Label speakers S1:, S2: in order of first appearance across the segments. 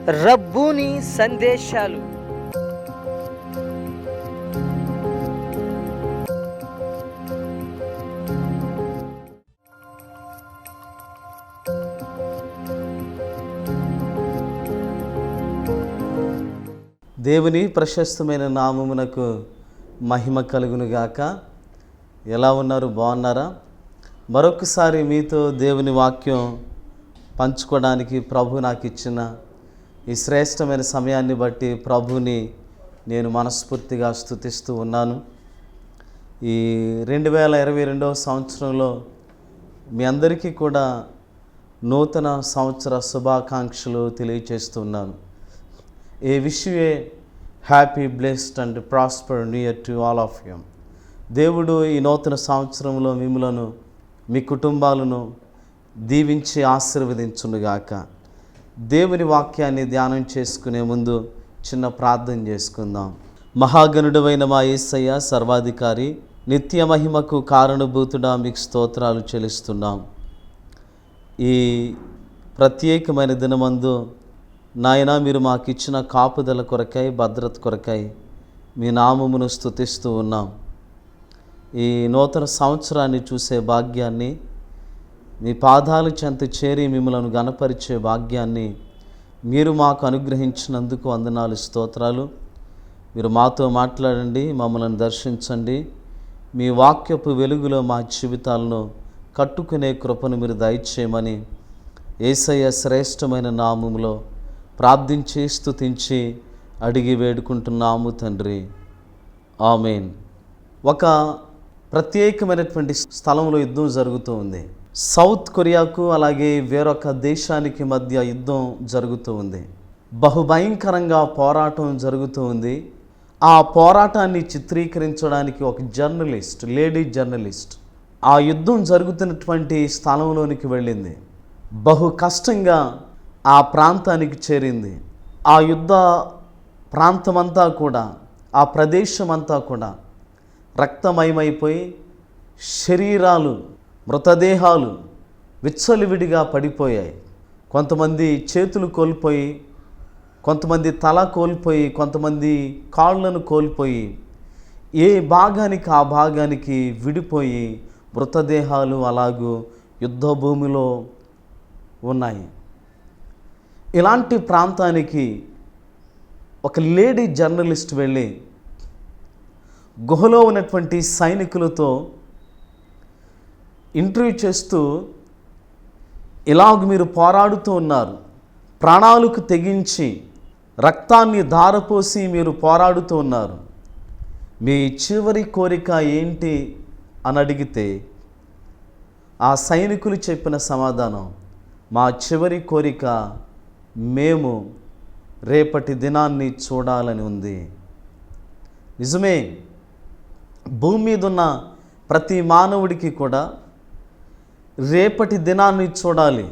S1: రబ్బూని సందేశాలు.
S2: దేవుని ప్రశస్తమైన నామమునకు మహిమ కలుగునుగాక. ఎలా ఉన్నారు? బాగున్నారా? మరొకసారి మీతో దేవుని వాక్యం పంచుకోవడానికి ప్రభు నాకు ఇచ్చిన ఈ శ్రేష్టమైన సమయాన్ని బట్టి ప్రభుని నేను మనస్ఫూర్తిగా స్తుతిస్తూ ఉన్నాను. ఈ 2022 సంవత్సరంలో మీ అందరికీ కూడా నూతన సంవత్సర శుభాకాంక్షలు తెలియచేస్తున్నాను. A wish you a happy, blessed and prosper new year to all of you. దేవుడు ఈ నూతన సంవత్సరంలో మిమ్మలను, మీ కుటుంబాలను దీవించి ఆశీర్వదించునుగాక. దేవుని వాక్యాన్ని ధ్యానం చేసుకునే ముందు చిన్న ప్రార్థన చేసుకుందాం. మహాగణుడైన మా యేసయ్య, సర్వాధికారి, నిత్య మహిమకు కారణభూతుడా, మీకు స్తోత్రాలు చెల్లిస్తున్నాం. ఈ ప్రత్యేకమైన దినమందు నాయన మీరు మాకు ఇచ్చిన కాపుదల కొరకై, భద్రత కొరకై మీ నామమును స్తుతిస్తూ ఉన్నాం. ఈ నూతన సంవత్సరాన్ని చూసే భాగ్యాన్ని, మీ పాదాల చెంత చేరి మిమ్మల్ని గణపరిచే భాగ్యాన్ని మీరు మాకు అనుగ్రహించినందుకు వందనాలు, స్తోత్రాలు. మీరు మాతో మాట్లాడండి, మమ్మల్ని దర్శించండి. మీ వాక్యపు వెలుగులో మా జీవితాలను కట్టుకునే కృపను మీరు దయచేయమని యేసయ్య శ్రేష్టమైన నామములో ప్రార్థించి స్తుతించి అడిగి వేడుకుంటున్నాము తండ్రి, ఆమేన్. ఒక ప్రత్యేకమైనటువంటి స్థలంలో యుద్ధం జరుగుతూ ఉంది. సౌత్ కొరియాకు అలాగే వేరొక దేశానికి మధ్య యుద్ధం జరుగుతూ ఉంది. బహుభయంకరంగా పోరాటం జరుగుతూ ఉంది. ఆ పోరాటాన్ని చిత్రీకరించడానికి ఒక జర్నలిస్ట్, లేడీ జర్నలిస్ట్ ఆ యుద్ధం జరుగుతున్నటువంటి స్థలంలోనికి వెళ్ళింది. బహు కష్టంగా ఆ ప్రాంతానికి చేరింది. ఆ యుద్ధ ప్రాంతమంతా కూడా, ఆ ప్రదేశమంతా కూడా రక్తమయమైపోయి శరీరాలు, మృతదేహాలు విచ్చలవిడిగా పడిపోయాయి. కొంతమంది చేతులు కోల్పోయి, కొంతమంది తల కోల్పోయి, కొంతమంది కాళ్ళను కోల్పోయి, ఏ భాగానికి ఆ భాగానికి విడిపోయి మృతదేహాలు అలాగూ యుద్ధ భూమిలో ఉన్నాయి. ఇలాంటి ప్రాంతానికి ఒక లేడీ జర్నలిస్ట్ వెళ్ళి గుహలో ఉన్నటువంటి సైనికులతో ఇంటర్వ్యూ చేస్తూ, ఇలాగ మీరు పోరాడుతూ ఉన్నారు, ప్రాణాలకు తెగించి రక్తాన్ని ధారపోసి మీరు పోరాడుతూ ఉన్నారు, మీ చివరి కోరిక ఏంటి అని అడిగితే ఆ సైనికులు చెప్పిన సమాధానం, మా చివరి కోరిక మేము రేపటి దినాన్ని చూడాలని ఉంది. నిజమే, భూమి మీద ఉన్న ప్రతి మానవుడికి కూడా రేపటి దినాన్ని చూడాలి,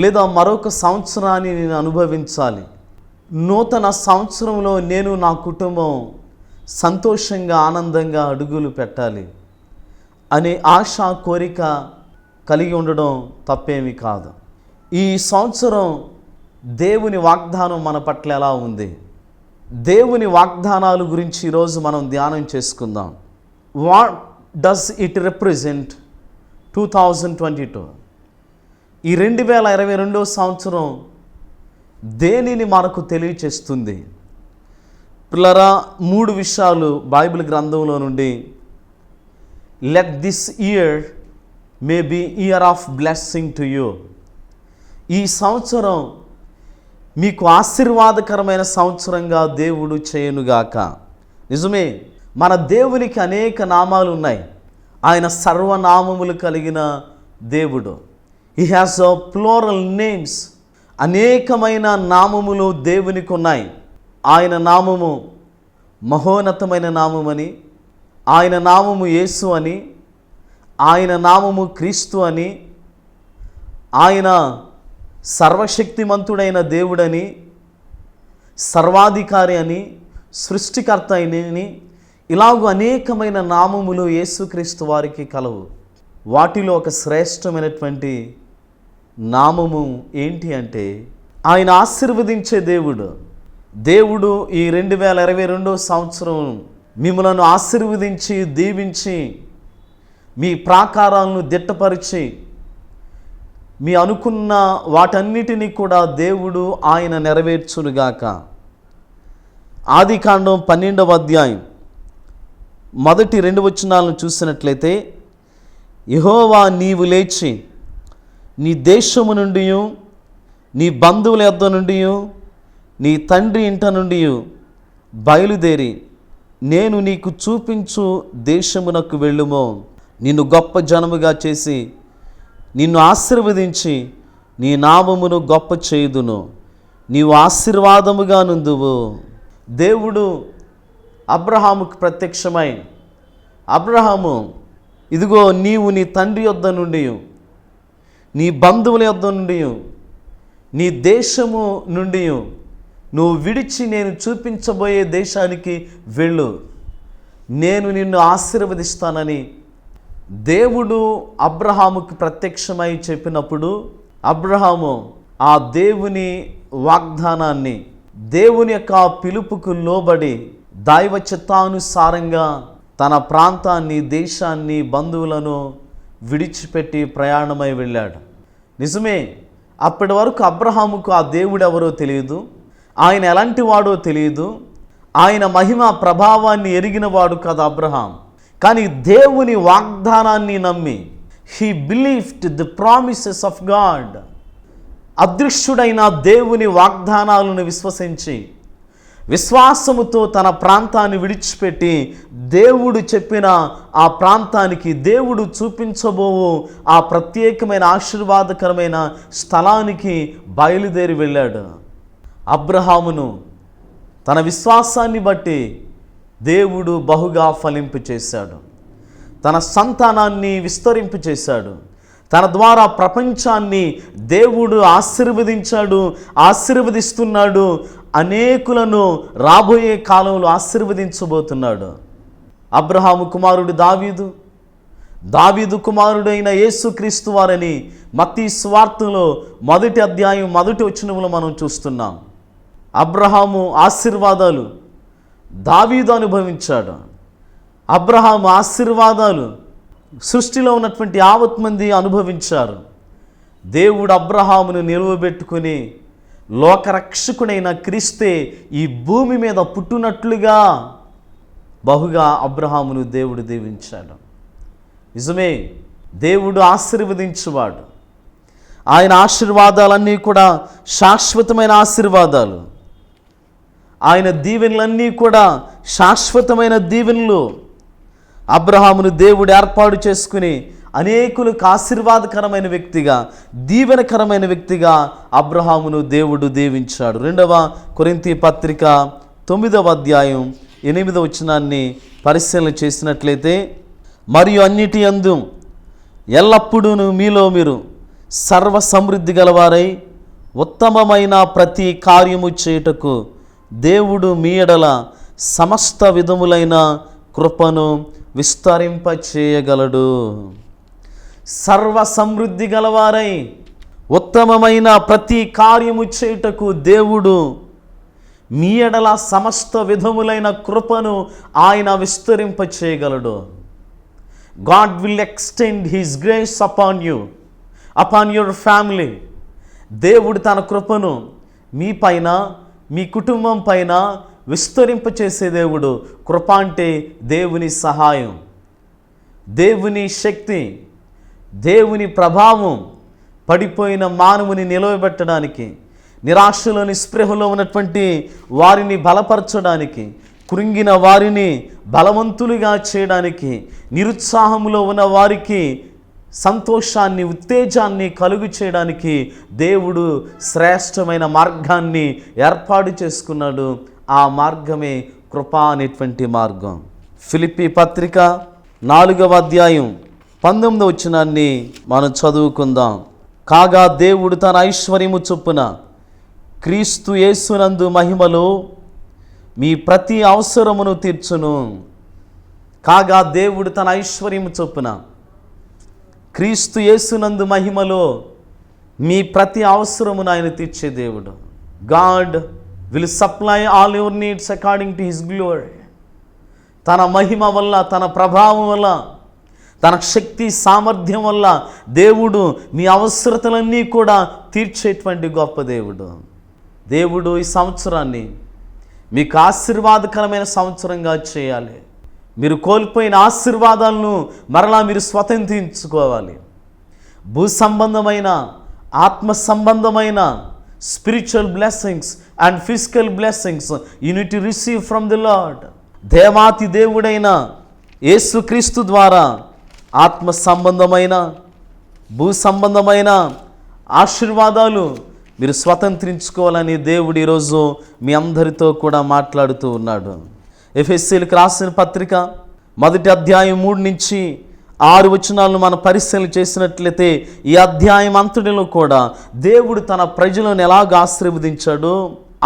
S2: లేదా మరొక సంవత్సరాన్ని నేను అనుభవించాలి, నూతన సంవత్సరంలో నేను నా కుటుంబం సంతోషంగా ఆనందంగా అడుగులు పెట్టాలి అనే ఆశ, కోరిక కలిగి ఉండడం తప్పేమీ కాదు. ఈ సంవత్సరం దేవుని వాగ్దానం మన పట్ల ఎలా ఉంది? దేవుని వాగ్దానాల గురించి ఈరోజు మనం ధ్యానం చేసుకుందాం. What does it represent 2022? ఈ 2022 సంవత్సరం దేనిని మనకు తెలియచేస్తుంది? పిల్లరా, 3 విషయాలు బైబిల్ గ్రంథంలో నుండి. Let this year may be year of blessing to you. ఈ సంవత్సరం మీకు ఆశీర్వాదకరమైన సంవత్సరంగా దేవుడు చేయనుగాక. నిజమే, మన దేవునికి అనేక నామాలు ఉన్నాయి. ఆయన సర్వనామములు కలిగిన దేవుడు. He has a plural names. అనేకమైన నామములు దేవునికి ఉన్నాయి. ఆయన నామము మహోన్నతమైన నామమని, ఆయన నామము యేసు అని, ఆయన నామము క్రీస్తు అని, ఆయన సర్వశక్తిమంతుడైన దేవుడని, సర్వాధికారి అని, సృష్టికర్త అని, ఇలాగూ అనేకమైన నామములు యేసుక్రీస్తు వారికి కలవు. వాటిలో ఒక శ్రేష్టమైనటువంటి నామము ఏంటి అంటే ఆయన ఆశీర్వదించే దేవుడు ఈ 2022 సంవత్సరం మిమ్మలను ఆశీర్వదించి దీవించి మీ ప్రాకారాలను దిట్టపరిచి మీ అనుకున్న వాటన్నిటినీ కూడా దేవుడు ఆయన నెరవేర్చునుగాక. ఆదికాండం 12వ అధ్యాయం మొదటి 2 వచనాలను చూసినట్లయితే, యెహోవా నీవు లేచి నీ దేశము నుండి నీ బంధువుల యొద్ద నుండి నీ తండ్రి ఇంట నుండి బయలుదేరి నేను నీకు చూపించు దేశమునకు వెళ్ళుమో. నిన్ను గొప్ప జనముగా చేసి నిన్ను ఆశీర్వదించి నీ నామమును గొప్ప చేయుదును. నీవు ఆశీర్వాదముగా నుందువు. దేవుడు అబ్రహాముకు ప్రత్యక్షమై, అబ్రహాము, ఇదిగో నీవు నీ తండ్రి యొద్ద నుండి నీ బంధువుల యొద్ద నుండి నీ దేశము నుండి నువ్వు విడిచి నేను చూపించబోయే దేశానికి వెళ్ళు, నేను నిన్ను ఆశీర్వదిస్తానని దేవుడు అబ్రహాముకు ప్రత్యక్షమై చెప్పినప్పుడు అబ్రహాము ఆ దేవుని వాగ్దానాన్ని, దేవుని యొక్క పిలుపుకు లోబడి దైవ చిత్తానుసారంగా తన ప్రాంతాన్ని, దేశాన్ని, బంధువులను విడిచిపెట్టి ప్రయాణమై వెళ్ళాడు. నిజమే, అప్పటి వరకు అబ్రహాముకు ఆ దేవుడు ఎవరో తెలియదు, ఆయన ఎలాంటి వాడో తెలియదు, ఆయన మహిమ ప్రభావాన్ని ఎరిగినవాడు కాదు అబ్రహాం. కానీ దేవుని వాగ్దానాన్ని నమ్మి he believed the promises of god, అదృశ్యుడైన దేవుని వాగ్దానాలను విశ్వసించి విశ్వాసముతో తన ప్రాంతాన్ని విడిచిపెట్టి దేవుడు చెప్పిన ఆ ప్రాంతానికి, దేవుడు చూపించబోవు ఆ ప్రత్యేకమైన ఆశీర్వాదకరమైన స్థలానికి బయలుదేరి వెళ్ళాడు. అబ్రహామును తన విశ్వాసాన్ని బట్టి దేవుడు బహుగా ఫలింపు చేశాడు. తన సంతానాన్ని విస్తరింపు చేశాడు. తన ద్వారా ప్రపంచాన్ని దేవుడు ఆశీర్వదించాడు, ఆశీర్వదిస్తున్నాడు. అనేకులను రాబోయే కాలంలో ఆశీర్వదించబోతున్నాడు. అబ్రహాము కుమారుడు దావీదు కుమారుడైన యేసుక్రీస్తు వారని మత్తయి సువార్తలో 1వ అధ్యాయం 1వ వచనంలో మనం చూస్తున్నాం. అబ్రహాము ఆశీర్వాదాలు దావీదు అనుభవించాడు. అబ్రహాము ఆశీర్వాదాలు సృష్టిలో ఉన్నటువంటి యావత్ మంది అనుభవించారు. దేవుడు అబ్రహామును నిలువబెట్టుకుని లోకరక్షకుడైన క్రీస్తే ఈ భూమి మీద పుట్టునట్లుగా బహుగా అబ్రహామును దేవుడు దీవించాడు. నిజమే, దేవుడు ఆశీర్వదించువాడు. ఆయన ఆశీర్వాదాలన్నీ కూడా శాశ్వతమైన ఆశీర్వాదాలు. ఆయన దీవెనలన్నీ కూడా శాశ్వతమైన దీవెనలు. అబ్రహామును దేవుడు ఏర్పాటు చేసుకుని అనేకులకు ఆశీర్వాదకరమైన వ్యక్తిగా, దీవెనకరమైన వ్యక్తిగా అబ్రహామును దేవుడు దీవించాడు. 2వ కొరింథీ పత్రిక 9వ అధ్యాయం 8వ వచనాన్ని పరిశీలన చేసినట్లయితే, మరియు అన్నిటి యందు ఎల్లప్పుడూ మీలో మీరు సర్వ సమృద్ధి గలవారై ఉత్తమమైన ప్రతి కార్యము చేయుటకు దేవుడు మీ ఎడల సమస్త విధములైన కృపను విస్తరింపచేయగలడు. సర్వ సమృద్ధి గలవారై ఉత్తమమైన ప్రతి కార్యము చేయుటకు దేవుడు మీ ఎడల సమస్త విధములైన కృపను ఆయన విస్తరింపచేయగలడు. God will extend his grace upon you, upon your family. దేవుడు తన కృపను మీ పైన, మీ కుటుంబం పైన విస్తరింపచేసే దేవుడు. కృప అంటే దేవుని సహాయం, దేవుని శక్తి, దేవుని ప్రభావం పడిపోయిన మానవుని నిలవబెట్టడానికి, నిరాశలోని స్పృహలో ఉన్నటువంటి వారిని బలపరచడానికి, కృంగిన వారిని బలవంతులుగా చేయడానికి, నిరుత్సాహంలో ఉన్న వారికి సంతోషాన్ని, ఉత్తేజాన్ని కలుగు చేయడానికి దేవుడు శ్రేష్టమైన మార్గాన్ని ఏర్పాటు చేసుకున్నాడు. ఆ మార్గమే కృప అనేటువంటి మార్గం. ఫిలిప్పీ పత్రిక 4వ అధ్యాయం 19వ వచనాన్ని మనం చదువుకుందాం. కాగా దేవుడు తన ఐశ్వర్యము చొప్పున క్రీస్తు యేసునందు మహిమలో మీ ప్రతి అవసరమును తీర్చును. కాగా దేవుడు తన ఐశ్వర్యము చొప్పున క్రీస్తు యేసునందు మహిమలో మీ ప్రతి అవసరమును ఆయన తీర్చే దేవుడు. God will supply all your needs according to his glory. తన మహిమ వల్ల, తన ప్రభావం వల్ల, తన శక్తి సామర్థ్యం వల్ల దేవుడు మీ అవసరతలన్నీ కూడా తీర్చేటువంటి గొప్ప దేవుడు. దేవుడు ఈ సంవత్సరాన్ని మీకు ఆశీర్వాదకరమైన సంవత్సరంగా చేయాలి. మీరు కోల్పోయిన ఆశీర్వాదాలను మరలా మీరు స్వతంత్రించుకోవాలి. భూ సంబంధమైన, ఆత్మ సంబంధమైన spiritual blessings and physical blessings you need to receive from the lord. దేవాతి దేవుడైన యేసుక్రీస్తు ద్వారా ఆత్మ సంబంధమైన, భూ సంబంధమైన ఆశీర్వాదాలు మీరు స్వతంత్రించుకోవాలని దేవుడు ఈరోజు మీ అందరితో కూడా మాట్లాడుతూ ఉన్నాడు. ఎఫెసీయులకు రాసిన పత్రిక 1వ అధ్యాయం 3 నుంచి 6 వచనాలను మనం పరిశీలన చేసినట్లయితే ఈ అధ్యాయం అంతటిలో కూడా దేవుడు తన ప్రజలను ఎలాగ ఆశీర్వదించాడు,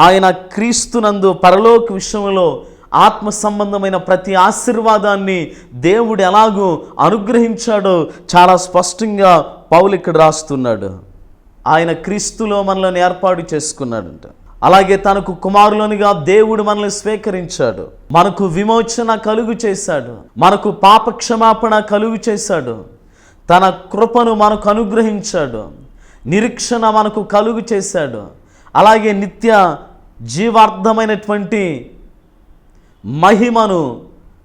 S2: ఆయన క్రీస్తునందు పరలోక విషయంలో ఆత్మ సంబంధమైన ప్రతి ఆశీర్వాదాన్ని దేవుడు ఎలాగూ అనుగ్రహించాడో చాలా స్పష్టంగా పౌలు ఇక్కడ రాస్తున్నాడు. ఆయన క్రీస్తులో మనల్ని ఏర్పాటు చేసుకున్నాడంట. అలాగే తనకు కుమారులనుగా దేవుడు మనల్ని స్వీకరించాడు. మనకు విమోచన కలుగు చేశాడు. మనకు పాప క్షమాపణ కలుగు చేశాడు. తన కృపను మనకు అనుగ్రహించాడు. నిరీక్షణ మనకు కలుగు చేశాడు. అలాగే నిత్య జీవార్థమైనటువంటి మహిమను,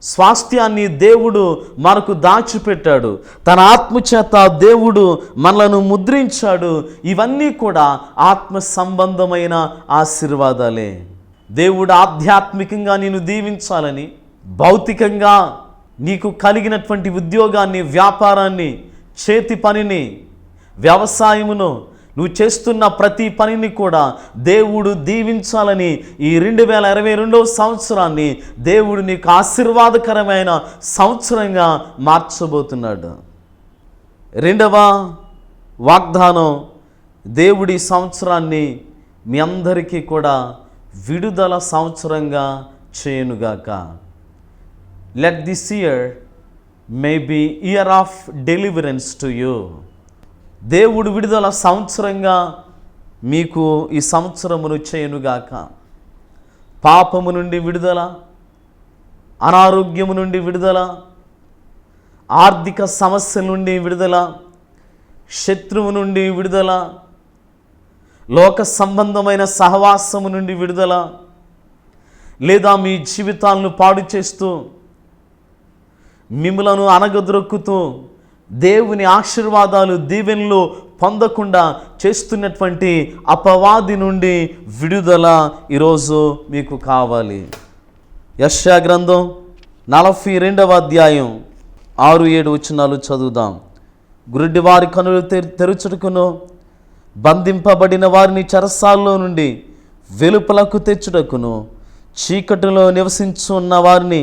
S2: స్వాస్థ్యాన్ని దేవుడు మనకు దాచిపెట్టాడు. తన ఆత్మచేత దేవుడు మనలను ముద్రించాడు. ఇవన్నీ కూడా ఆత్మ సంబంధమైన ఆశీర్వాదాలే. దేవుడు ఆధ్యాత్మికంగా నిన్ను దీవించాలని, భౌతికంగా నీకు కలిగినటువంటి ఉద్యోగాన్ని, వ్యాపారాన్ని, చేతి పనిని, వ్యవసాయమును, నువ్వు చేస్తున్న ప్రతి పనిని కూడా దేవుడు దీవించాలని ఈ 2022వ సంవత్సరాన్ని దేవుడు నీకు ఆశీర్వాదకరమైన సంవత్సరంగా మార్చబోతున్నాడు. 2వ వాగ్దానం, దేవుడి సంవత్సరాన్ని మీ అందరికీ కూడా విడుదల సంవత్సరంగా చేయనుగాక. Let this year may be year of deliverance to you. దేవుడు విడుదల సంవత్సరంగా మీకు ఈ సంవత్సరమును చేయనుగాక. పాపము నుండి విడుదల, అనారోగ్యము నుండి విడుదల, ఆర్థిక సమస్యల నుండి విడుదల, శత్రువు నుండి విడుదల, లోక సంబంధమైన సహవాసము నుండి విడుదల, లేదా మీ జీవితాలను పాడు చేస్తూ మిమ్ములను అనగదొక్కుతూ దేవుని ఆశీర్వాదాలు, దీవెనలు పొందకుండా చేస్తున్నటువంటి అపవాది నుండి విడుదల ఈరోజు మీకు కావాలి. యెషయా గ్రంథం 42వ అధ్యాయం 6-7 వచనాలు చదువుదాం. గుడ్డివారి కనులు తెరుచుటకును, బంధింపబడిన వారిని చెరసాల్లో నుండి వెలుపలకు తెచ్చుటకును, చీకటిలో నివసించున్న వారిని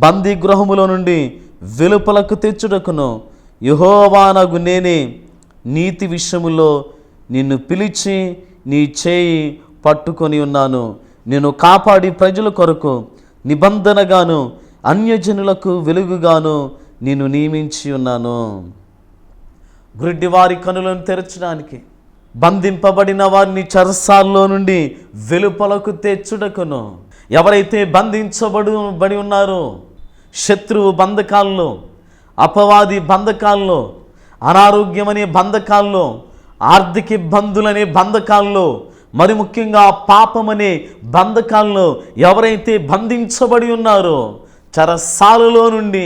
S2: బందీ గృహములో నుండి వెలుపలకు తెచ్చుటకును యెహోవానగు నేనే నీతి విషయములో నిన్ను పిలిచి నీ చేయి పట్టుకొని ఉన్నాను. నేను కాపాడి ప్రజల కొరకు నిబంధనగాను అన్యజనులకు వెలుగుగాను నిన్ను నియమించి ఉన్నాను. గుడ్డివారి కనులను తెరచడానికి, బంధింపబడిన వారిని చెరసాల్లో నుండి వెలుపలకు తెచ్చుటకును. ఎవరైతే బంధించబడి ఉన్నారో, శత్రువు బంధకాల్లో, అపవాది బంధకాల్లో, అనారోగ్యం అనే బంధకాల్లో, ఆర్థిక ఇబ్బందులనే బంధకాల్లో, మరి ముఖ్యంగా పాపం అనే బంధకాల్లో ఎవరైతే బంధించబడి ఉన్నారో చెరసాలలో నుండి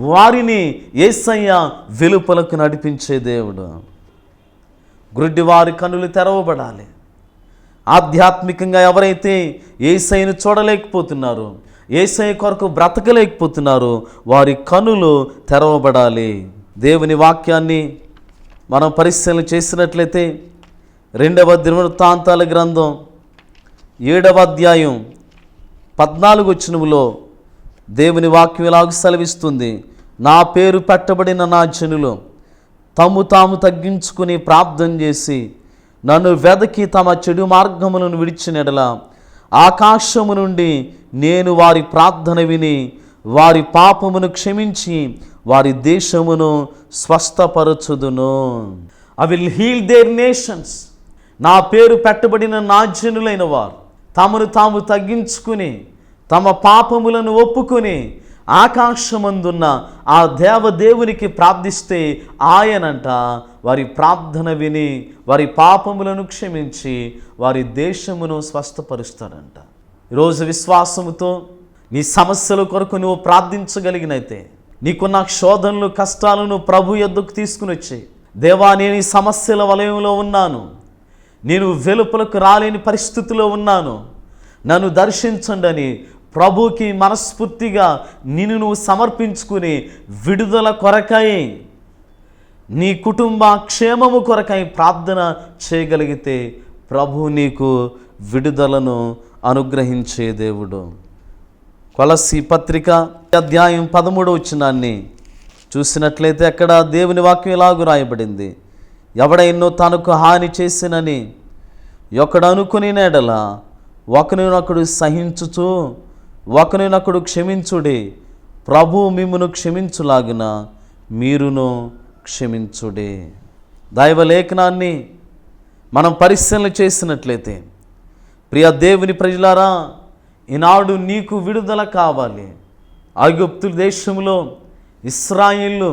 S2: వారిని యేసయ్య వెలుపలకు నడిపించే దేవుడు. గుడ్డివారి కనులు తెరవబడాలి. ఆధ్యాత్మికంగా ఎవరైతే యేసయ్యను చూడలేకపోతున్నారో, యేసయ్య కొరకు బ్రతకలేకపోతున్నారో వారి కనులు తెరవబడాలి. దేవుని వాక్యాన్ని మనం పరిశీలన చేసినట్లయితే 2వ దినవృత్తాంతాల గ్రంథం 7వ అధ్యాయం 14 వచనములో దేవుని వాక్యం ఇలాగ సెలవిస్తుంది. నా పేరు పెట్టబడిన నా జనులు తాము తగ్గించుకుని ప్రార్థన చేసి నన్ను వెదకి తమ చెడు మార్గములను విడిచిన ఎడల ఆకాశము నుండి నేను వారి ప్రార్థన విని వారి పాపమును క్షమించి వారి దేశమును స్వస్థపరచుదును. I will heal their nations. నా పేరు పెట్టబడిన నా జనులైన వారు తమను తాము తగ్గించుకుని తమ పాపములను ఒప్పుకొని ఆకాశమందున్న ఆ దేవదేవునికి ప్రార్థిస్తే ఆయనంట వారి ప్రార్థన విని వారి పాపములను క్షమించి వారి దేశమును స్వస్థపరుస్తాడంట. ఈరోజు విశ్వాసముతో నీ సమస్యల కొరకు నువ్వు ప్రార్థించగలిగినైతే, నీకున్న శోధనలు కష్టాలను ప్రభు యొద్దకు తీసుకుని వచ్చి, దేవా నేను ఈ సమస్యల వలయంలో ఉన్నాను, నేను వెలుపలకు రాలేని పరిస్థితిలో ఉన్నాను, నన్ను దర్శించండి అని ప్రభుకి మనస్ఫూర్తిగా నిన్ను నువ్వు సమర్పించుకుని విడుదల కొరకై, నీ కుటుంబ క్షేమము కొరకై ప్రార్థన చేయగలిగితే ప్రభు నీకు విడుదలను అనుగ్రహించే దేవుడు. కొలస్సీ పత్రిక అధ్యాయం 13వ వచనాన్ని చూసినట్లయితే అక్కడ దేవుని వాక్యం ఇలాగు రాయబడింది. ఎవడైనో తనకు హాని చేసినని ఒకడు అనుకుని నెడల ఒకరినొకడు సహించుచు ఒకరినొకడు క్షమించుడి, ప్రభు మిమ్మును క్షమించులాగున మీరును క్షమించుడి. దైవలేఖనాన్ని మనం పరిశీలన చేసినట్లయితే ప్రియ దేవుని ప్రజలారా, ఈనాడు నీకు విడుదల కావాలి. ఐగుప్తు దేశంలో ఇశ్రాయేలు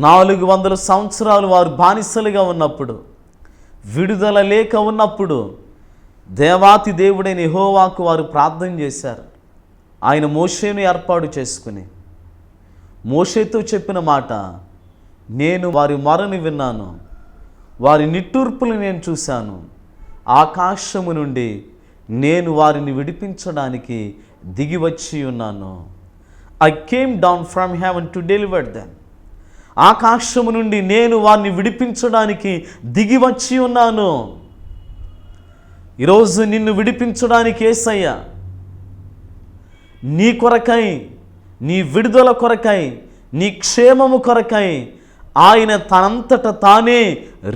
S2: 400 సంవత్సరాలు వారు బానిసలుగా ఉన్నప్పుడు, విడుదల లేక ఉన్నప్పుడు దేవాతి దేవుడైన యెహోవాకు వారు ప్రార్థన చేశారు. ఆయన మోషేను ఏర్పాటు చేసుకుని మోషేతో చెప్పిన మాట, నేను వారి మొరను విన్నాను, వారి నిట్టూర్పులు నేను చూశాను, ఆకాశము నుండి నేను వారిని విడిపించడానికి దిగి వచ్చి ఉన్నాను. I came down from heaven to deliver them. ఆకాశము నుండి నేను వారిని విడిపించడానికి దిగి వచ్చి ఉన్నాను. ఈరోజు నిన్ను విడిపించడానికి యేసయ్య నీ కొరకై, నీ విడుదల కొరకై, నీ క్షేమము కొరకై ఆయన తనంతట తానే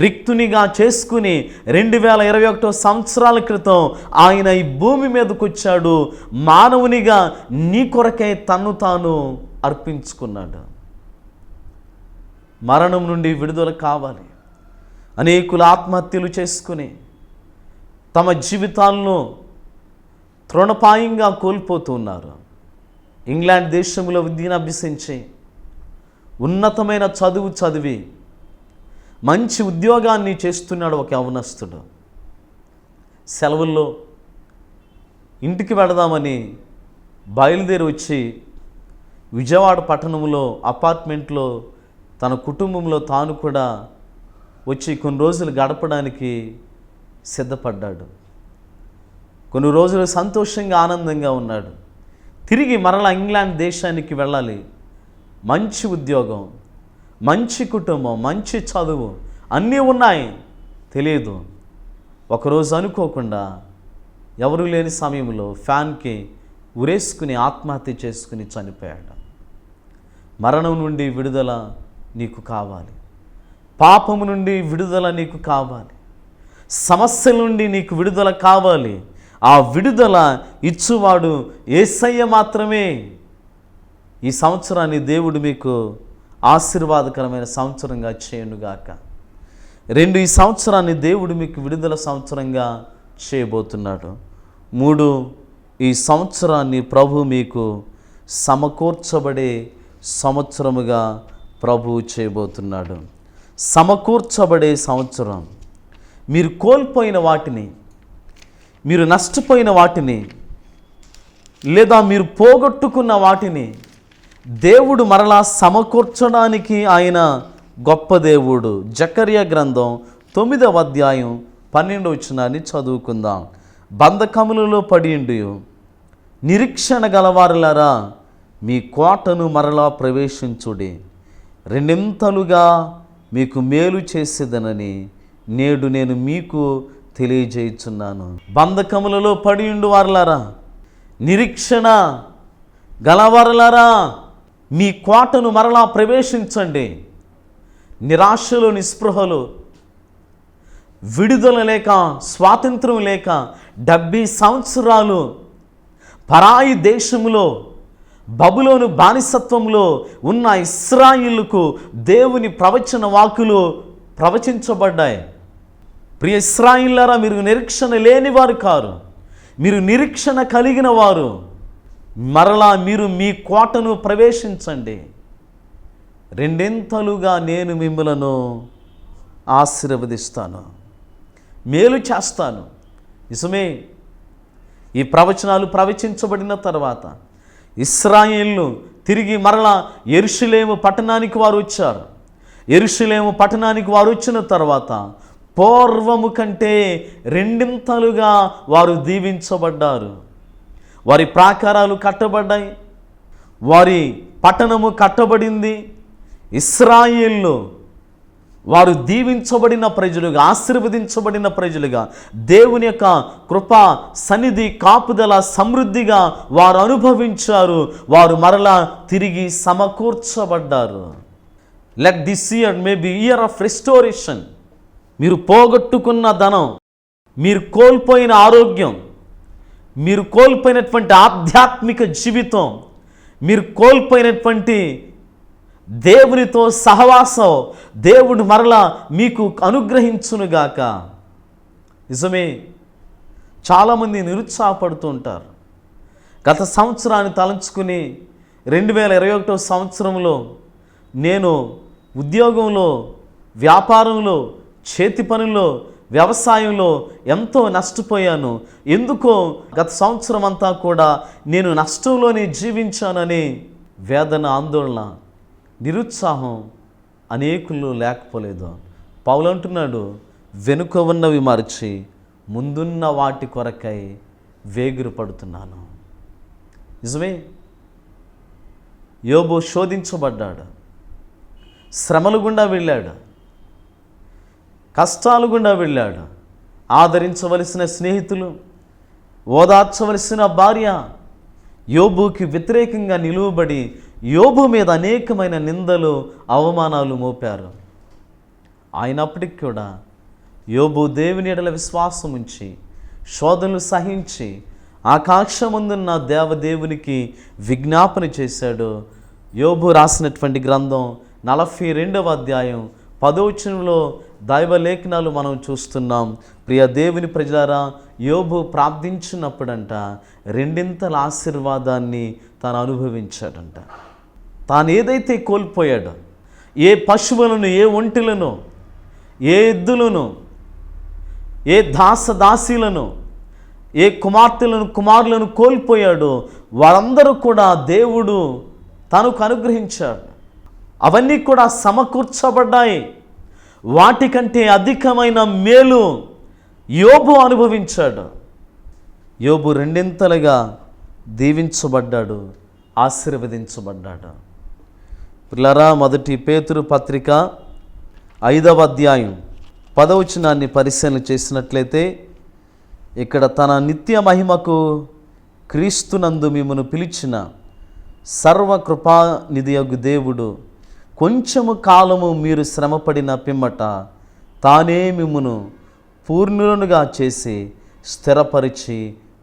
S2: రిక్తునిగా చేసుకుని 2021 సంవత్సరాల క్రితం ఆయన ఈ భూమి మీదకు వచ్చాడు. మానవునిగా నీ కొరకై తన్ను తాను అర్పించుకున్నాడు. మరణం నుండి విడుదల కావాలి. అనేకులు ఆత్మహత్యలు చేసుకుని తమ జీవితాలను తృణపాయంగా కోల్పోతున్నారు. ఇంగ్లాండ్ దేశంలో విద్యను అభ్యసించి ఉన్నతమైన చదువు చదివి మంచి ఉద్యోగాన్ని చేస్తున్నాడు ఒక యవనస్తుడు. సెలవుల్లో ఇంటికి వెళదామని బయలుదేరి వచ్చి విజయవాడ పట్టణంలో అపార్ట్మెంట్లో తన కుటుంబంలో తాను కూడా వచ్చి కొన్ని రోజులు గడపడానికి సిద్ధపడ్డాడు. కొన్ని రోజులు సంతోషంగా ఆనందంగా ఉన్నాడు. తిరిగి మరలా ఇంగ్లాండ్ దేశానికి వెళ్ళాలి. మంచి ఉద్యోగం, మంచి కుటుంబం, మంచి చదువు అన్నీ ఉన్నాయి. తెలియదు. ఒకరోజు అనుకోకుండా ఎవరూ లేని సమయంలో ఫ్యాన్కి ఉరేసుకుని ఆత్మహత్య చేసుకుని చనిపోయాడు. మరణం నుండి విడుదల నీకు కావాలి. పాపము నుండి విడుదల నీకు కావాలి. సమస్యల నుండి నీకు విడుదల కావాలి. ఆ విడుదల ఇచ్చువాడు యేసయ్య మాత్రమే. ఈ సంవత్సరాన్ని దేవుడు మీకు ఆశీర్వాదకరమైన సంవత్సరంగా చేయునుగాక. 2 ఈ సంవత్సరాన్ని దేవుడు మీకు విడుదల సంవత్సరంగా చేయబోతున్నాడు. 3 ఈ సంవత్సరాన్ని ప్రభు మీకు సమకూర్చబడే సంవత్సరముగా ప్రభు చేయబోతున్నాడు. సమకూర్చబడే సంవత్సరం. మీరు కోల్పోయిన వాటిని, మీరు నష్టపోయిన వాటిని, లేదా మీరు పోగొట్టుకున్న వాటిని దేవుడు మరలా సమకూర్చడానికి ఆయన గొప్ప దేవుడు. జకర్యా గ్రంథం 9వ అధ్యాయం 12వ వచనాన్ని చదువుకుందాం. బంధకములలో పడియుండి నిరీక్షణ గలవారులారా మీ కోటను మరలా ప్రవేశించుడి, రెండింతలుగా మీకు మేలు చేసేదనని నేడు నేను మీకు తెలియజేయుచున్నాను. బంధకములలో పడియుండు వారులారా, నిరీక్షణ గలవారులారా మీ కోటను మరలా ప్రవేశించండి. నిరాశలు, నిస్పృహలు, విడుదల లేక, స్వాతంత్రం లేక 70 సంవత్సరాలు పరాయి దేశములో బబులోను బానిసత్వంలో ఉన్న ఇశ్రాయేలుకు దేవుని ప్రవచన వాక్కులు ప్రవచించబడ్డాయి. ప్రియ ఇశ్రాయిల్లారా, మీరు నిరీక్షణ లేని వారు కారు, మీరు నిరీక్షణ కలిగిన వారు. మరలా మీరు మీ కోటను ప్రవేశించండి, రెండింతలుగా నేను మిమ్మలను ఆశీర్వదిస్తాను, మేలు చేస్తాను. నిజమే, ఈ ప్రవచనాలు ప్రవచించబడిన తర్వాత ఇశ్రాయేలు తిరిగి మరలా యెరూషలేము పట్టణానికి వారు వచ్చారు. యెరూషలేము పట్టణానికి వారు వచ్చిన తర్వాత పూర్వము కంటే రెండింతలుగా వారు దీవించబడ్డారు. వారి ప్రాకారాలు కట్టబడ్డాయి, వారి పట్టణము కట్టబడింది. ఇశ్రాయేలు వారు దీవించబడిన ప్రజలుగా, ఆశీర్వదించబడిన ప్రజలుగా, దేవుని యొక్క కృప, సన్నిధి, కాపుదల సమృద్ధిగా వారు అనుభవించారు. వారు మరలా తిరిగి సమకూర్చబడ్డారు. Let this year may be year of restoration. మీరు పోగొట్టుకున్న ధనం, మీరు కోల్పోయిన ఆరోగ్యం, మీరు కోల్పోయినటువంటి ఆధ్యాత్మిక జీవితం, మీరు కోల్పోయినటువంటి దేవునితో సహవాసం దేవుడు మరలా మీకు అనుగ్రహించునుగాక. నిజమే, చాలామంది నిరుత్సాహపడుతూ ఉంటారు. గత సంవత్సరాన్ని తలంచుకుని 2021 సంవత్సరంలో నేను ఉద్యోగంలో, వ్యాపారంలో, చేతి పనుల్లో, వ్యవసాయంలో ఎంతో నష్టపోయాను. ఎందుకో గత సంవత్సరం అంతా కూడా నేను నష్టంలోనే జీవించానని వేదన, ఆందోళన, నిరుత్సాహం అనేకుల్లో లేకపోలేదు. పౌలు అంటున్నాడు, వెనుక ఉన్నవి మరచి ముందున్న వాటి కొరకై వేగిరి పడుతున్నాను. నిజమే, యోబు శోధించబడ్డాడు, శ్రమలు గుండా వెళ్ళాడు, కష్టాలు గుండా వెళ్ళాడు. ఆదరించవలసిన స్నేహితులు, ఓదార్చవలసిన భార్య యోబుకి వ్యతిరేకంగా నిలువబడి యోబు మీద అనేకమైన నిందలు, అవమానాలు మోపారు. అయినప్పటికీ కూడా యోబు దేవుని ఎడల విశ్వాసం ఉంచి, శోధనలు సహించి, ఆకాంక్ష ముందున్న దేవదేవునికి విజ్ఞాపన చేశాడు. యోబు రాసినటువంటి గ్రంథం 42వ అధ్యాయం 10వ వచనంలో దైవ లేఖనాలు మనం చూస్తున్నాం. ప్రియ దేవుని ప్రజలారా, యోబు ప్రార్థించినప్పుడంట రెండింతల ఆశీర్వాదాన్ని తాను అనుభవించాడంట. తాను ఏదైతే కోల్పోయాడో, ఏ పశువులను, ఏ ఒంటెలను, ఏ ఎద్దులను, ఏ దాసదాసీలను, ఏ కుమార్తెలను, కుమారులను కోల్పోయాడో వారందరూ కూడా దేవుడు తనకు అనుగ్రహించాడు. అవన్నీ కూడా సమకూర్చబడ్డాయి. వాటికంటే అధికమైన మేలు యోబు అనుభవించాడు. యోబు రెండింతలుగా దీవించబడ్డాడు, ఆశీర్వదించబడ్డాడు. పిల్లరా, మొదటి పేతురు పత్రిక 5వ అధ్యాయం 10వ వచనాన్ని పరిశీలన చేసినట్లయితే, ఇక్కడ తన నిత్య మహిమకు క్రీస్తునందు మిమ్మును పిలిచిన సర్వకృపానిధియగు దేవుడు కొంచెము కాలము మీరు శ్రమపడిన పిమ్మట తానే మిమ్మును పూర్ణులనుగా చేసి స్థిరపరిచి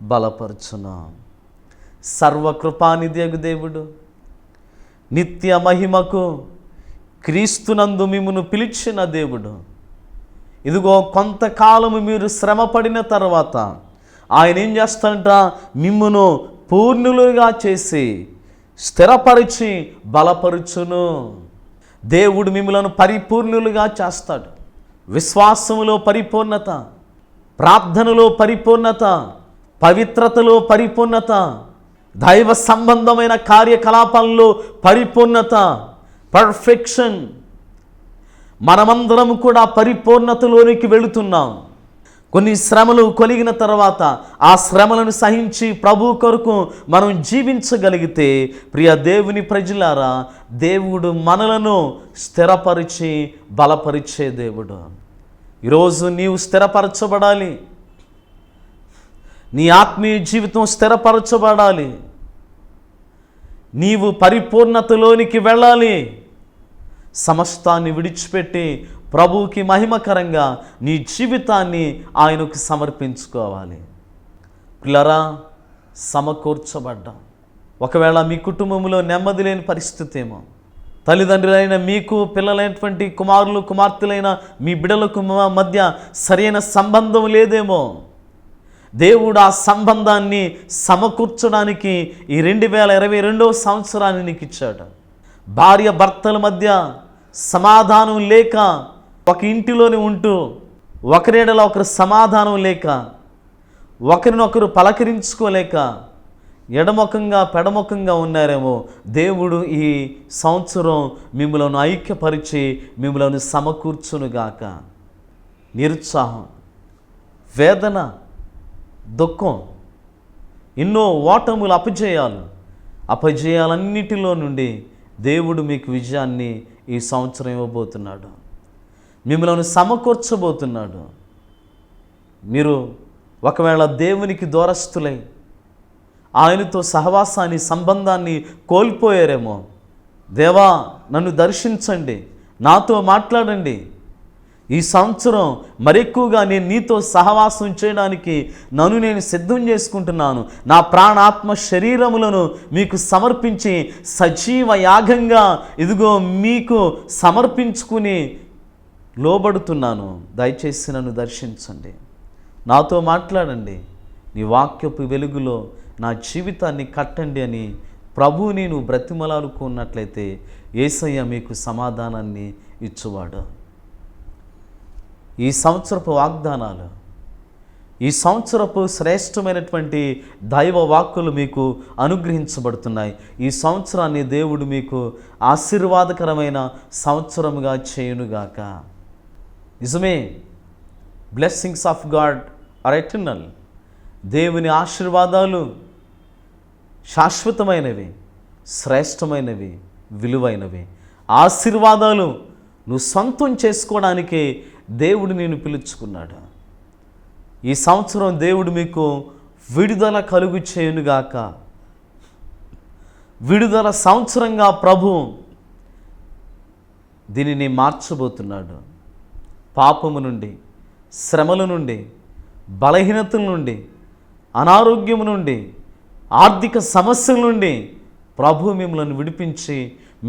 S2: బలపరచును. సర్వకృపానిధియగు దేవుడు, నిత్య మహిమకు క్రీస్తునందు మిమ్మును పిలిచిన దేవుడు, ఇదిగో కొంతకాలము మీరు శ్రమపడిన తర్వాత ఆయన ఏం చేస్తాడంట, మిమ్మును పూర్ణులుగా చేసి స్థిరపరిచి బలపరుచును. దేవుడు మిమ్మలను పరిపూర్ణులుగా చేస్తాడు. విశ్వాసములో పరిపూర్ణత, ప్రార్థనలో పరిపూర్ణత, పవిత్రతలో పరిపూర్ణత, దైవ సంబంధమైన కార్యకలాపాల్లో పరిపూర్ణత, పర్ఫెక్షన్. మనమందరం కూడా పరిపూర్ణతలోనికి వెళుతున్నాం. కొన్ని శ్రమలు కలిగిన తర్వాత ఆ శ్రమలను సహించి ప్రభు కొరకు మనం జీవించగలిగితే, ప్రియ దేవుని ప్రజలారా, దేవుడు మనలను స్థిరపరిచి బలపరిచే దేవుడు. ఈరోజు నీవు స్థిరపరచబడాలి, నీ ఆత్మీయ జీవితం స్థిరపరచబడాలి, నీవు పరిపూర్ణతలోనికి వెళ్ళాలి. సమస్తాన్ని విడిచిపెట్టి ప్రభువుకి మహిమకరంగా నీ జీవితాన్ని ఆయనకు సమర్పించుకోవాలి. పిల్లరా, సమకూర్చబడ్డాం. ఒకవేళ మీ కుటుంబంలో నెమ్మది లేని పరిస్థితి ఏమో, తల్లిదండ్రులైన మీకు, పిల్లలైనటువంటి కుమారులు కుమార్తెలైన మీ బిడ్డలకు మధ్య సరైన సంబంధం లేదేమో. దేవుడు ఆ సంబంధాన్ని సమకూర్చడానికి ఈ 2022 సంవత్సరాన్ని నీకు ఇచ్చాడు. భార్య భర్తల మధ్య సమాధానం లేక, ఒక ఇంటిలోనే ఉంటూ ఒకరేడలా ఒకరు సమాధానం లేక, ఒకరినొకరు పలకరించుకోలేక ఎడముఖంగా పెడముఖంగా ఉన్నారేమో. దేవుడు ఈ సంవత్సరం మిమ్మల్ని ఐక్యపరిచి మిమ్మల్ని సమకూర్చునుగాక. నిరుత్సాహం, వేదన, దుఃఖం, ఎన్నో ఓటములు, అపజయాలన్నిటిలో నుండి దేవుడు మీకు విజయాన్ని ఈ సంవత్సరం ఇవ్వబోతున్నాడు. మిమ్మల్ని సమకూర్చబోతున్నాడు. మీరు ఒకవేళ దేవునికి దూరస్తులై ఆయనతో సహవాసాన్ని, సంబంధాన్ని కోల్పోయారేమో. దేవా, నన్ను దర్శించండి, నాతో మాట్లాడండి. ఈ సంవత్సరం మరెక్కువగా నేను నీతో సహవాసం చేయడానికి నన్ను నేను సిద్ధం చేసుకుంటున్నాను. నా ప్రాణాత్మ శరీరములను మీకు సమర్పించి సజీవ యాగంగా ఇదిగో మీకు సమర్పించుకుని లోబడుతున్నాను. దయచేసి నన్ను దర్శించండి, నాతో మాట్లాడండి, నీ వాక్యపు వెలుగులో నా జీవితాన్ని కట్టండి అని ప్రభువుని నువ్వు బ్రతిమలాడుకున్నట్లయితే యేసయ్య మీకు సమాధానాన్ని ఇచ్చువాడు. ఈ సంవత్సరపు వాగ్దానాలు, ఈ సంవత్సరపు శ్రేష్టమైనటువంటి దైవ వాక్కులు మీకు అనుగ్రహించబడుతున్నాయి. ఈ సంవత్సరాన్ని దేవుడు మీకు ఆశీర్వాదకరమైన సంవత్సరముగా చేయునుగాక. నిజమే, blessings of God are eternal. దేవుని ఆశీర్వాదాలు శాశ్వతమైనవి, శ్రేష్టమైనవి, విలువైనవి. ఆశీర్వాదాలు నువ్వు సొంతం చేసుకోవడానికే దేవుడు నేను పిలుచుకున్నాడు. ఈ సంవత్సరం దేవుడు మీకు విడుదల కలుగు చేయునుగాక. విడుదల సంవత్సరంగా ప్రభు దీనిని మార్చబోతున్నాడు. పాపము నుండి, శ్రమల నుండి, బలహీనతల నుండి, అనారోగ్యము నుండి, ఆర్థిక సమస్యల నుండి ప్రభు మిమ్మల్ని విడిపించి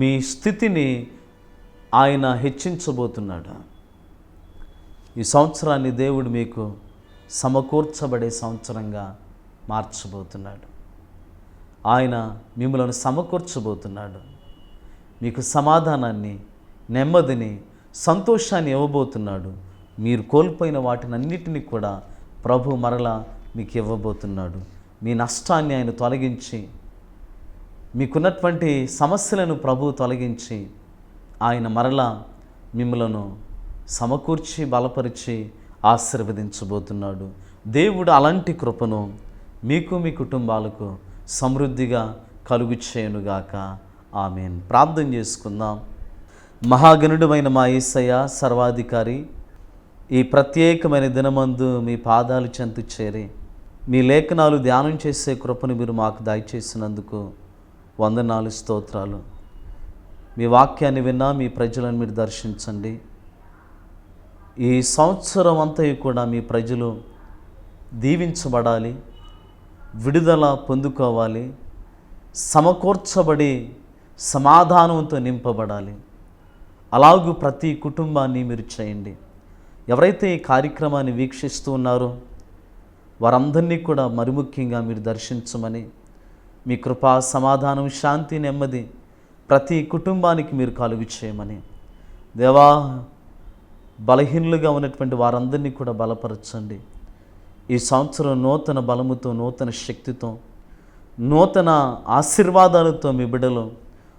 S2: మీ స్థితిని ఆయన హెచ్చించబోతున్నాడు. ఈ సంవత్సరాన్ని దేవుడు మీకు సమకూర్చబడే సంవత్సరంగా మార్చబోతున్నాడు. ఆయన మిమ్మల్ని సమకూర్చబోతున్నాడు. మీకు సమాధానాన్ని, నెమ్మదిని, సంతోషాన్ని ఇవ్వబోతున్నాడు. మీరు కోల్పోయిన వాటినన్నిటినీ కూడా ప్రభు మరలా మీకు ఇవ్వబోతున్నాడు. మీ నష్టాన్ని ఆయన తొలగించి, మీకున్నటువంటి సమస్యలను ప్రభు తొలగించి ఆయన మరలా మిమ్మలను సమకూర్చి బలపరిచి ఆశీర్వదించబోతున్నాడు. దేవుడు అలాంటి కృపను మీకు, మీ కుటుంబాలకు సమృద్ధిగా కలుగు చేయునుగాక. ఆమేన్. ప్రార్థన చేసుకుందాం. మహాగణుడమైన మా యేసయ్య, సర్వాధికారి, ఈ ప్రత్యేకమైన దినమందు మీ పాదాలు చెంత చేరి మీ లేఖనాలు ధ్యానం చేసే కృపను మీరు మాకు దయచేసినందుకు వందనాలు, స్తోత్రాలు. మీ వాక్యాన్ని విన్నా మీ ప్రజలను మీరు దర్శించండి. ఈ సంవత్సరం అంతా కూడా మీ ప్రజలు దీవించబడాలి, విడుదల పొందుకోవాలి, సమకూర్చబడి సమాధానంతో నింపబడాలి. అలాగూ ప్రతి కుటుంబాన్ని మీరు చేయండి. ఎవరైతే ఈ కార్యక్రమాన్ని వీక్షిస్తూ ఉన్నారో వారందరినీ కూడా మరి ముఖ్యంగా మీరు దర్శించమని, మీ కృపా, సమాధానం, శాంతి, నెమ్మది ప్రతి కుటుంబానికి మీరు కలుగు చేయమని, దేవా, బలహీనులుగా ఉన్నటువంటి వారందరినీ కూడా బలపరచండి. ఈ సంవత్సరం నూతన బలముతో, నూతన శక్తితో, నూతన ఆశీర్వాదాలతో మీ బిడ్డలు,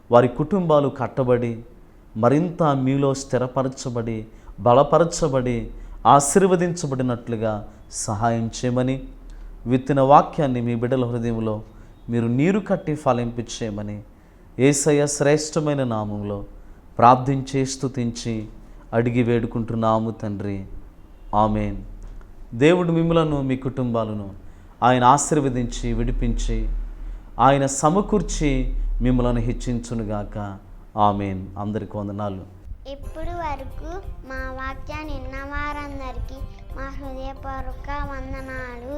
S2: వారి కుటుంబాలు కట్టబడి మరింత మీలో స్థిరపరచబడి, బలపరచబడి, ఆశీర్వదించబడినట్లుగా సహాయం చేయమని, విత్తిన వాక్యాన్ని మీ బిడ్డల హృదయంలో మీరు నీరు కట్టి ఫలింపు చేయమని యేసయ్య శ్రేష్టమైన నామంలో ప్రార్థించి స్తుతించి అడిగి వేడుకుంటున్నాము తండ్రి. ఆమేన్. దేవుడు మిమ్మలను, మీ కుటుంబాలను ఆయన ఆశీర్వదించి విడిపించి ఆయన సమకూర్చి మిమ్మలను హెచ్చించునుగాక. ఆమేన్. అందరికీ వందనాలు.
S3: ఇప్పుడు వరకు మా వాక్యాన్ని విన్న వారందరికీ మా హృదయపూర్వక వందనాలు.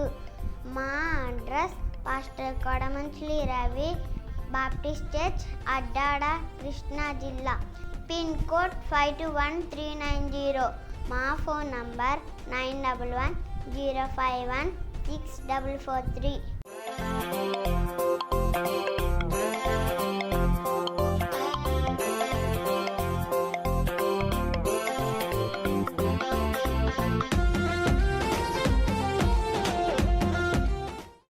S3: మా address pastor Kodamanchili Ravi, Baptist church Addada Krishna జిల్లా, పిన్ కోడ్ 521390. మా ఫోన్ నంబర్ 9110516443.